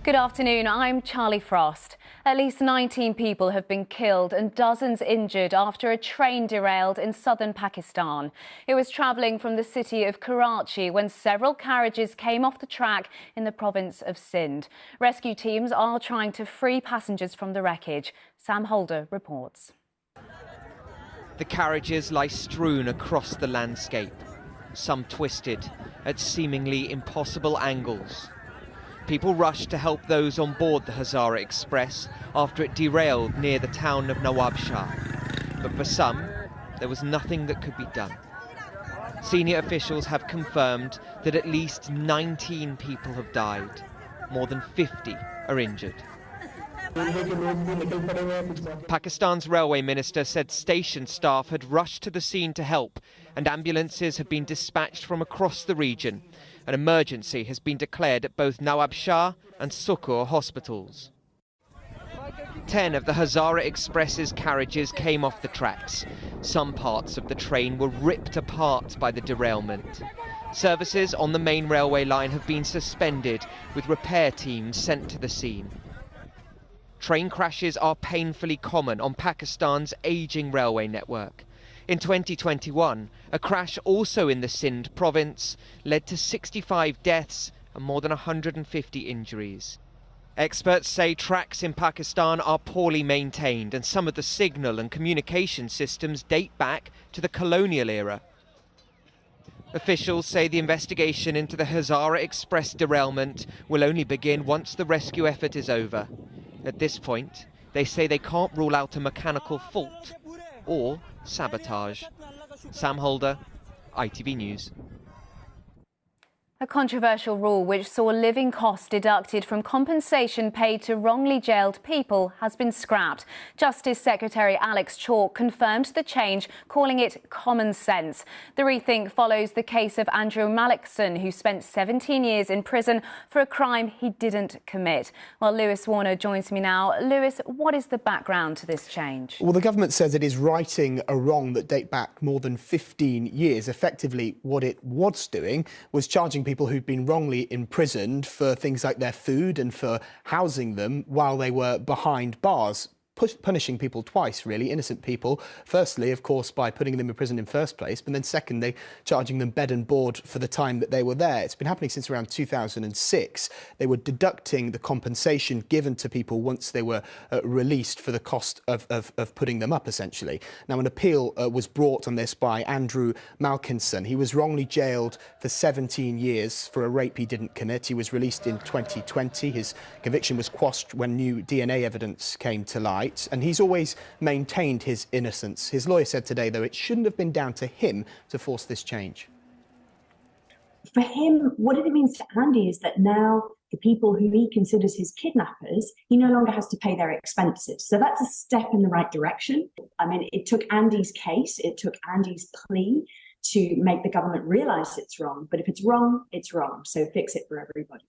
Good afternoon, I'm Charlie Frost. At least 19 people have been killed and dozens injured after a train derailed in southern Pakistan. It was travelling from the city of Karachi when several carriages came off the track in the province of Sindh. Rescue teams are trying to free passengers from the wreckage. Sam Holder reports. The carriages lie strewn across the landscape, some twisted at seemingly impossible angles. People rushed to help those on board the Hazara Express after it derailed near the town of Nawab Shah. But for some, there was nothing that could be done. Senior officials have confirmed that at least 19 people have died. More than 50 are injured. Pakistan's railway minister said station staff had rushed to the scene to help, and ambulances have been dispatched from across the region. An emergency has been declared at both Nawab Shah and Sukur hospitals. 10 of the Hazara Express's carriages came off the tracks. Some parts of the train were ripped apart by the derailment. Services on the main railway line have been suspended, with repair teams sent to the scene. Train crashes are painfully common on Pakistan's ageing railway network. In 2021, a crash also in the Sindh province led to 65 deaths and more than 150 injuries. Experts say tracks in Pakistan are poorly maintained and some of the signal and communication systems date back to the colonial era. Officials say the investigation into the Hazara Express derailment will only begin once the rescue effort is over. At this point, they say they can't rule out a mechanical fault or sabotage. Sam Holder, ITV News. A controversial rule which saw living costs deducted from compensation paid to wrongly jailed people has been scrapped. Justice Secretary Alex Chalk confirmed the change, calling it common sense. The rethink follows the case of Andrew Mallickson, who spent 17 years in prison for a crime he didn't commit. Well, Lewis Warner joins me now. Lewis, what is the background to this change? Well, the government says it is righting a wrong that date back more than 15 years. Effectively, what it was doing was charging people who'd been wrongly imprisoned for things like their food and for housing them while they were behind bars. Punishing people twice, really, innocent people. Firstly, of course, by putting them in prison in first place, but then secondly, charging them bed and board for the time that they were there. It's been happening since around 2006. They were deducting the compensation given to people once they were released for the cost of putting them up, essentially. Now, an appeal was brought on this by Andrew Malkinson. He was wrongly jailed for 17 years for a rape he didn't commit. He was released in 2020. His conviction was quashed when new DNA evidence came to light. And he's always maintained his innocence. His lawyer said today, though, it shouldn't have been down to him to force this change. For him, what it means to Andy is that now the people who he considers his kidnappers, he no longer has to pay their expenses. So that's a step in the right direction. I mean, it took Andy's case, it took Andy's plea to make the government realise it's wrong. But if it's wrong, it's wrong. So fix it for everybody.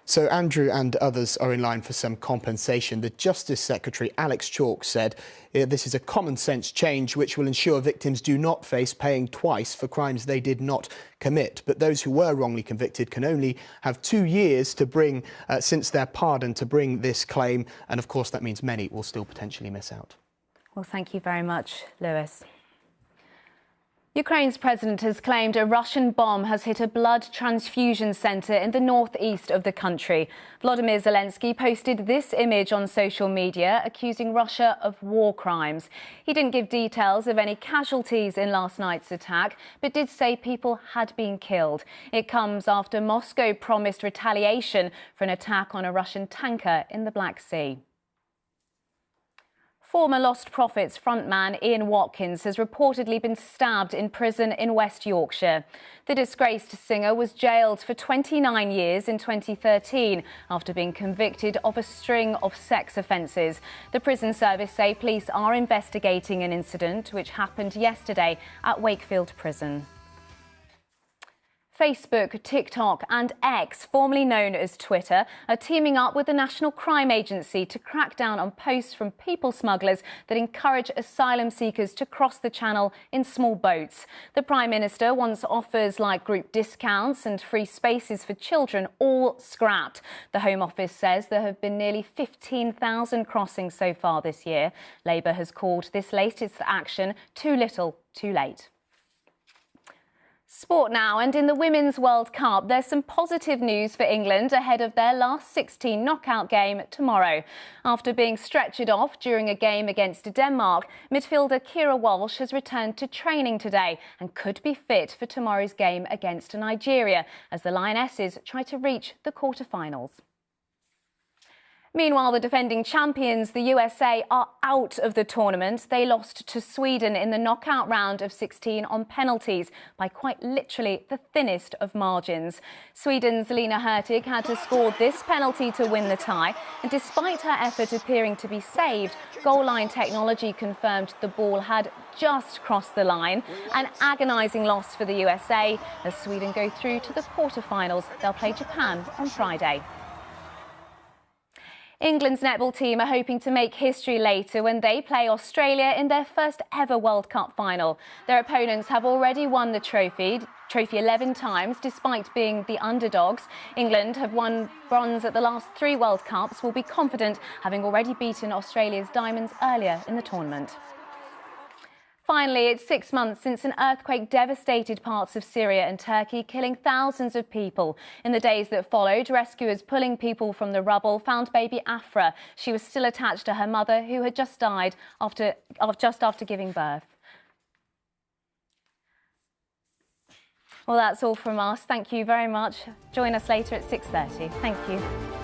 So Andrew and others are in line for some compensation. The Justice Secretary, Alex Chalk, said this is a common sense change which will ensure victims do not face paying twice for crimes they did not commit. But those who were wrongly convicted can only have 2 years to bring, since their pardon, to bring this claim. And of course, that means many will still potentially miss out. Well, thank you very much, Lewis. Ukraine's president has claimed a Russian bomb has hit a blood transfusion centre in the northeast of the country. Volodymyr Zelensky posted this image on social media, accusing Russia of war crimes. He didn't give details of any casualties in last night's attack, but did say people had been killed. It comes after Moscow promised retaliation for an attack on a Russian tanker in the Black Sea. Former Lost Prophets frontman Ian Watkins has reportedly been stabbed in prison in West Yorkshire. The disgraced singer was jailed for 29 years in 2013 after being convicted of a string of sex offences. The prison service say police are investigating an incident which happened yesterday at Wakefield Prison. Facebook, TikTok and X, formerly known as Twitter, are teaming up with the National Crime Agency to crack down on posts from people smugglers that encourage asylum seekers to cross the channel in small boats. The Prime Minister wants offers like group discounts and free spaces for children all scrapped. The Home Office says there have been nearly 15,000 crossings so far this year. Labour has called this latest action too little, too late. Sport now, and in the Women's World Cup, there's some positive news for England ahead of their last 16 knockout game tomorrow. After being stretchered off during a game against Denmark, midfielder Kira Walsh has returned to training today and could be fit for tomorrow's game against Nigeria as the Lionesses try to reach the quarter-finals. Meanwhile, the defending champions, the USA, are out of the tournament. They lost to Sweden in the knockout round of 16 on penalties by quite literally the thinnest of margins. Sweden's Lina Hurtig had to score this penalty to win the tie, and despite her effort appearing to be saved, goal line technology confirmed the ball had just crossed the line. An agonising loss for the USA as Sweden go through to the quarter-finals. They'll play Japan on Friday. England's netball team are hoping to make history later when they play Australia in their first ever World Cup final. Their opponents have already won the trophy 11 times, despite being the underdogs. England have won bronze at the last 3 World Cups, will be confident, having already beaten Australia's Diamonds earlier in the tournament. Finally, it's 6 months since an earthquake devastated parts of Syria and Turkey, killing thousands of people. In the days that followed, rescuers pulling people from the rubble found baby Afra. She was still attached to her mother, who had just died just after giving birth. Well, that's all from us. Thank you very much. Join us later at 6:30. Thank you.